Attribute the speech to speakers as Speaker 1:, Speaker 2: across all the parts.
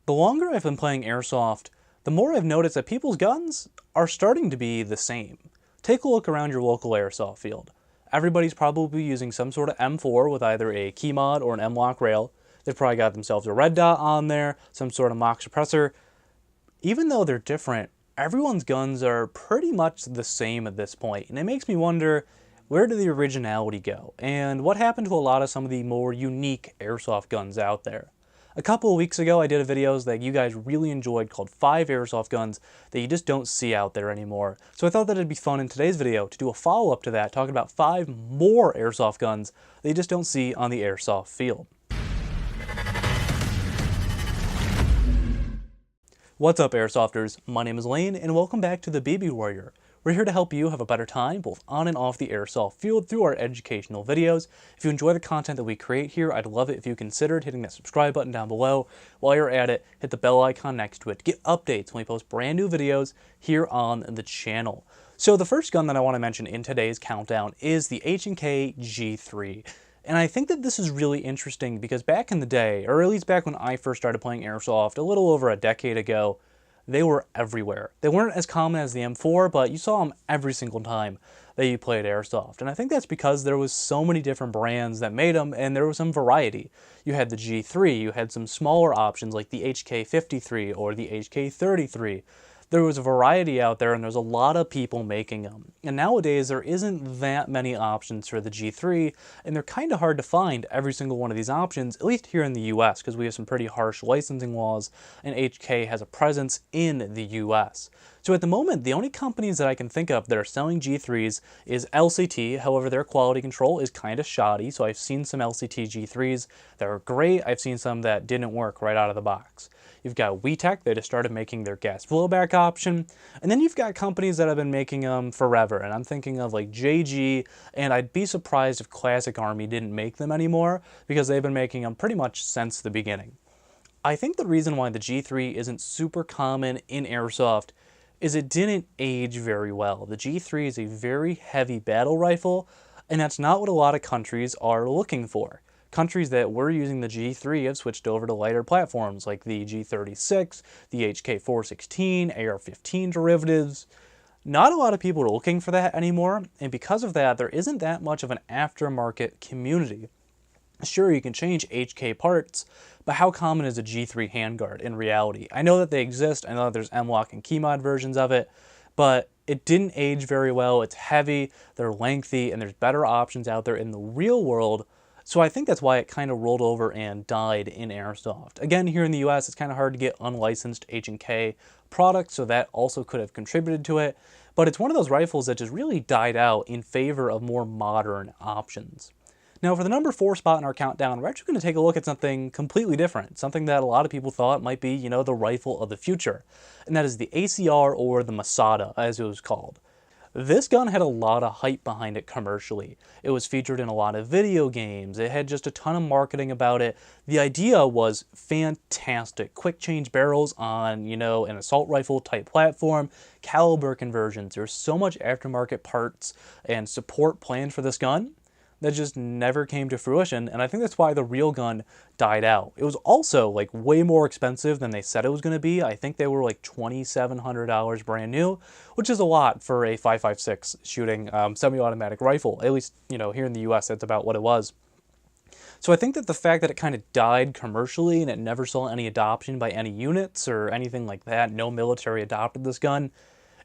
Speaker 1: The longer I've been playing Airsoft, the more I've noticed that people's guns are starting to be the same. Take a look around your local Airsoft field. Everybody's probably using some sort of M4 with either a key mod or an M-lock rail. They've probably got themselves a red dot on there, some sort of mock suppressor. Even though they're different, everyone's guns are pretty much the same at this point, and it makes me wonder, where did the originality go? And what happened to a lot of some of the more unique Airsoft guns out there? A couple of weeks ago, I did a video that you guys really enjoyed called 5 Airsoft guns that you just don't see out there anymore. So I thought that it'd be fun in today's video to do a follow-up to that, talking about 5 more Airsoft guns that you just don't see on the Airsoft field. What's up, Airsofters? My name is Lane, and welcome back to the BB Warrior. We're here to help you have a better time both on and off the Airsoft field through our educational videos. If you enjoy the content that we create here, I'd love it if you considered hitting that subscribe button down below. While you're at it, hit the bell icon next to it to get updates when we post brand new videos here on the channel. So the first gun that I want to mention in today's countdown is the H&K G3. And I think that this is really interesting because back in the day, or at least back when I first started playing Airsoft a little over a decade ago, they were everywhere. They weren't as common as the M4, but you saw them every single time that you played Airsoft. And I think that's because there was so many different brands that made them, and there was some variety. You had the G3, you had some smaller options like the HK53 or the HK33. There was a variety out there, and there's a lot of people making them. And nowadays, there isn't that many options for the G3, and they're kind of hard to find every single one of these options, at least here in the US, because we have some pretty harsh licensing laws, and HK has a presence in the US. So at the moment, the only companies that I can think of that are selling G3s is LCT. However, their quality control is kind of shoddy, so I've seen some LCT G3s that are great. I've seen some that didn't work right out of the box. You've got WeTech, they just started making their gas blowback option. And then you've got companies that have been making them forever. And I'm thinking of like JG, and I'd be surprised if Classic Army didn't make them anymore because they've been making them pretty much since the beginning. I think the reason why the G3 isn't super common in Airsoft is it didn't age very well. The G3 is a very heavy battle rifle, and that's not what a lot of countries are looking for. Countries that were using the G3 have switched over to lighter platforms like the G36, the HK416, AR-15 derivatives. Not a lot of people are looking for that anymore, and because of that, there isn't that much of an aftermarket community. Sure, you can change HK parts, but how common is a G3 handguard in reality? I know that they exist, I know that there's M-lock and key mod versions of it, but it didn't age very well. It's heavy, they're lengthy, and there's better options out there in the real world. So I think that's why it kind of rolled over and died in Airsoft. Again, here in the US, it's kind of hard to get unlicensed H&K products, so that also could have contributed to it. But it's one of those rifles that just really died out in favor of more modern options. Now for the number 4 spot in our countdown, we're actually going to take a look at something completely different, something that a lot of people thought might be, the rifle of the future. And that is the ACR, or the Masada, as it was called. This gun had a lot of hype behind it commercially. It was featured in a lot of video games. It had just a ton of marketing about it. The idea was fantastic. Quick change barrels on, an assault rifle type platform, caliber conversions. There's so much aftermarket parts and support planned for this gun that just never came to fruition, and I think that's why the real gun died out. It was also like way more expensive than they said it was going to be. I think they were like $2,700 brand new, which is a lot for a 5.56 shooting semi-automatic rifle. At least, here in the US, that's about what it was. So I think that the fact that it kind of died commercially and it never saw any adoption by any units or anything like that, no military adopted this gun,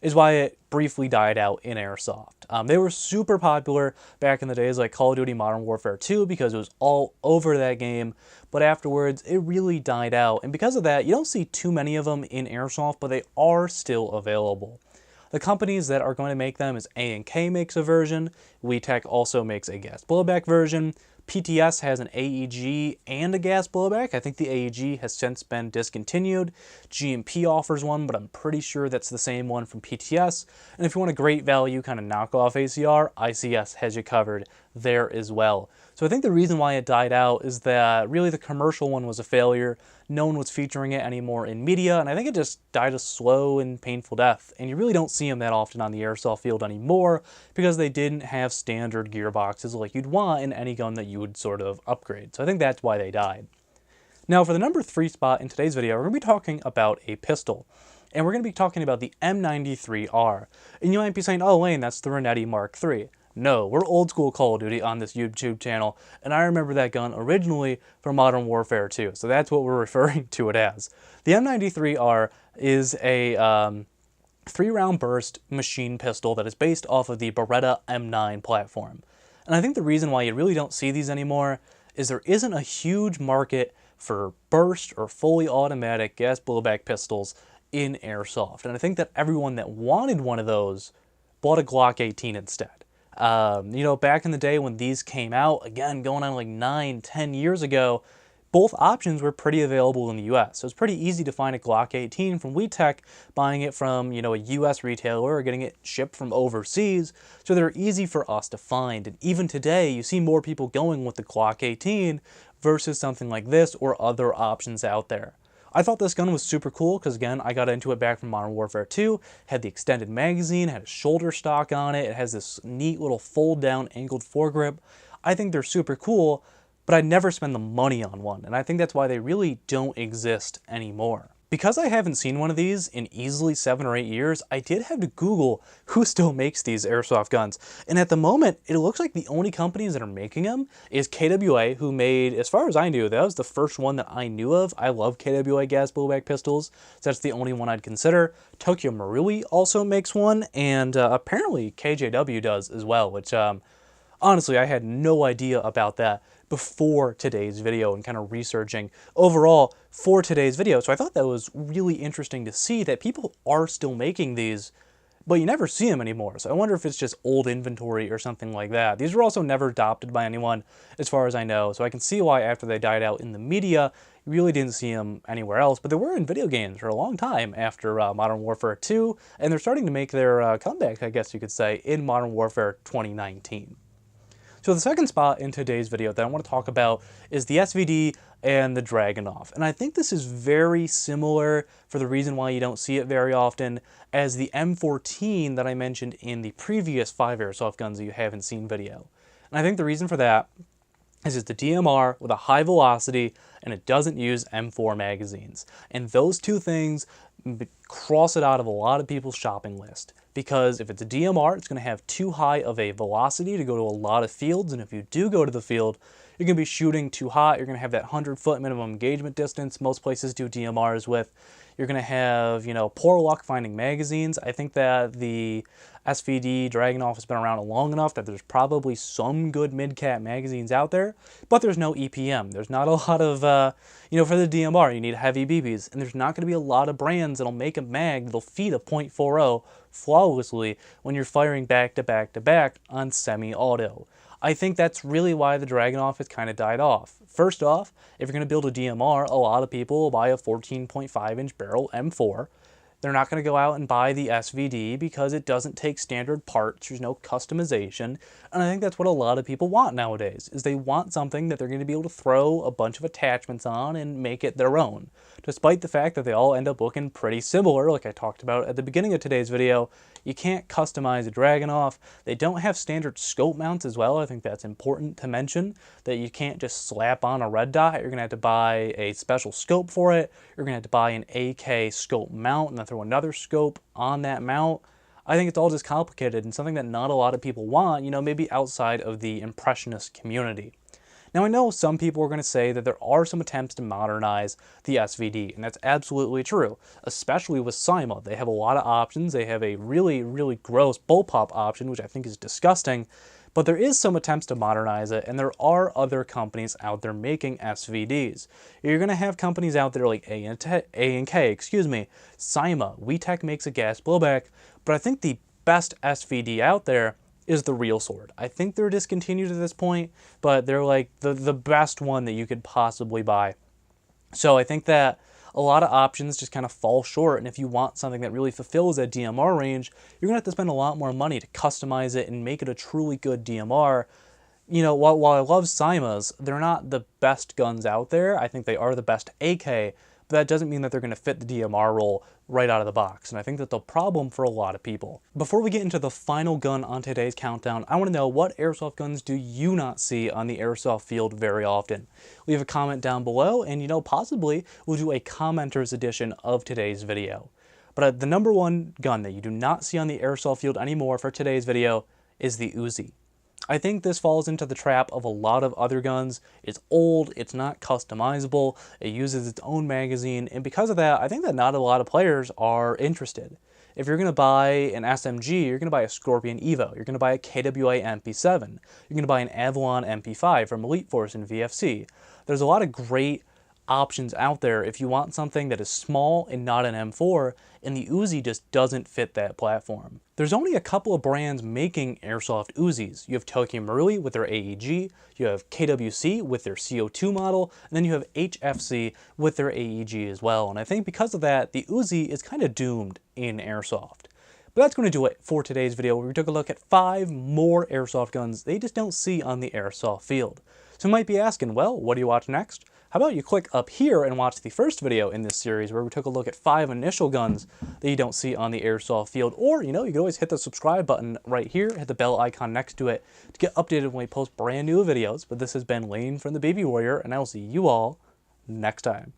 Speaker 1: is why it briefly died out in Airsoft. They were super popular back in the days like Call of Duty Modern Warfare 2 because it was all over that game, but afterwards it really died out, and because of that you don't see too many of them in Airsoft, but they are still available. The companies that are going to make them is A&K makes a version, WeTech also makes a gas blowback version, PTS has an AEG and a gas blowback. I think the AEG has since been discontinued. GMP offers one, but I'm pretty sure that's the same one from PTS. And if you want a great value kind of knockoff ACR, ICS has you covered there as well. So I think the reason why it died out is that really the commercial one was a failure. No one was featuring it anymore in media, and I think it just died a slow and painful death. And you really don't see them that often on the Airsoft field anymore because they didn't have standard gearboxes like you'd want in any gun that you would sort of upgrade. So I think that's why they died. Now for the number 3 spot in today's video, we're going to be talking about a pistol. And we're going to be talking about the M93R. And you might be saying, oh Lane, that's the Renetti Mark III. No, we're old school Call of Duty on this YouTube channel, and I remember that gun originally from Modern Warfare 2, so that's what we're referring to it as. The M93R is a 3-round burst machine pistol that is based off of the Beretta M9 platform. And I think the reason why you really don't see these anymore is there isn't a huge market for burst or fully automatic gas blowback pistols in Airsoft. And I think that everyone that wanted one of those bought a Glock 18 instead. You know, back in the day when these came out, again, going on like 9-10 years ago, both options were pretty available in the US. So it's pretty easy to find a Glock 18 from WeTech, buying it from, you know, a US retailer or getting it shipped from overseas. So they're easy for us to find. And even today, you see more people going with the Glock 18 versus something like this or other options out there. I thought this gun was super cool because, again, I got into it back from Modern Warfare 2, had the extended magazine, had a shoulder stock on it, it has this neat little fold-down angled foregrip. I think they're super cool, but I'd never spend the money on one, and I think that's why they really don't exist anymore. Because I haven't seen one of these in easily 7 or 8 years, I did have to Google who still makes these airsoft guns. And at the moment, it looks like the only companies that are making them is KWA, who made, as far as I knew, that was the first one that I knew of. I love KWA gas blowback pistols, so that's the only one I'd consider. Tokyo Marui also makes one, and apparently KJW does as well, which honestly, I had no idea about that before today's video and kind of researching overall for today's video. So I thought that was really interesting to see that people are still making these, but you never see them anymore. So I wonder if it's just old inventory or something like that. These were also never adopted by anyone as far as I know. So I can see why after they died out in the media, you really didn't see them anywhere else. But they were in video games for a long time after Modern Warfare 2. And they're starting to make their comeback, I guess you could say, in Modern Warfare 2019. So the second spot in today's video that I want to talk about is the SVD and the Dragunov. And I think this is very similar, for the reason why you don't see it very often, as the M14 that I mentioned in the previous 5 airsoft guns that you haven't seen video. And I think the reason for that is it's the DMR with a high velocity and it doesn't use M4 magazines. And those two things cross it out of a lot of people's shopping list. Because if it's a DMR, it's going to have too high of a velocity to go to a lot of fields, and if you do go to the field, you're going to be shooting too hot, you're going to have that 100-foot minimum engagement distance most places do DMRs with. You're going to have, you know, poor luck finding magazines. I think that the SVD Dragunov has been around long enough that there's probably some good mid-cap magazines out there, but there's no EPM. There's not a lot of, you know, for the DMR, you need heavy BBs, and there's not going to be a lot of brands that'll make a mag that'll feed a .40 flawlessly when you're firing back to back to back on semi-auto. I think that's really why the Dragunov has kind of died off. First off, if you're going to build a DMR, a lot of people will buy a 14.5-inch barrel M4. They're not going to go out and buy the SVD because it doesn't take standard parts, there's no customization, and I think that's what a lot of people want nowadays, is they want something that they're going to be able to throw a bunch of attachments on and make it their own. Despite the fact that they all end up looking pretty similar, like I talked about at the beginning of today's video, you can't customize a Dragunov. They don't have standard scope mounts as well. I think that's important to mention, that you can't just slap on a red dot. You're going to have to buy a special scope for it. You're going to have to buy an AK scope mount and then throw another scope on that mount. I think it's all just complicated and something that not a lot of people want, you know, maybe outside of the impressionist community. Now I know some people are going to say that there are some attempts to modernize the SVD, and that's absolutely true, especially with Cyma. They have a lot of options. They have a really, really gross bullpup option, which I think is disgusting, but there is some attempts to modernize it, and there are other companies out there making SVDs. You're going to have companies out there like A&K, Cyma, WeTech makes a gas blowback, but I think the best SVD out there is the Real Sword. I think they're discontinued at this point, but they're like the best one that you could possibly buy. So I think that a lot of options just kind of fall short, and if you want something that really fulfills that DMR range, you're going to have to spend a lot more money to customize it and make it a truly good DMR. You know, while I love Cymas, they're not the best guns out there. I think they are the best AK, but that doesn't mean that they're going to fit the DMR role right out of the box, and I think that's a problem for a lot of people. Before we get into the final gun on today's countdown, I want to know, what airsoft guns do you not see on the airsoft field very often? Leave a comment down below, and possibly we'll do a commenters edition of today's video. But the number one gun that you do not see on the airsoft field anymore for today's video is the Uzi. I think this falls into the trap of a lot of other guns. It's old, it's not customizable, it uses its own magazine, and because of that, I think that not a lot of players are interested. If you're going to buy an SMG, you're going to buy a Scorpion Evo, you're going to buy a KWA MP7, you're going to buy an Avalon MP5 from Elite Force and VFC. There's a lot of great options out there if you want something that is small and not an M4, and the Uzi just doesn't fit that platform. There's only a couple of brands making airsoft Uzis. You have Tokyo Marui with their AEG, you have KWC with their CO2 model, and then you have HFC with their AEG as well. And I think because of that, the Uzi is kind of doomed in airsoft. But that's going to do it for today's video, where we took a look at 5 more airsoft guns they just don't see on the airsoft field. So you might be asking, well, what do you watch next? How about you click up here and watch the first video in this series, where we took a look at 5 initial guns that you don't see on the airsoft field. Or, you can always hit the subscribe button right here, hit the bell icon next to it to get updated when we post brand new videos. But this has been Lane from the Baby Warrior, and I will see you all next time.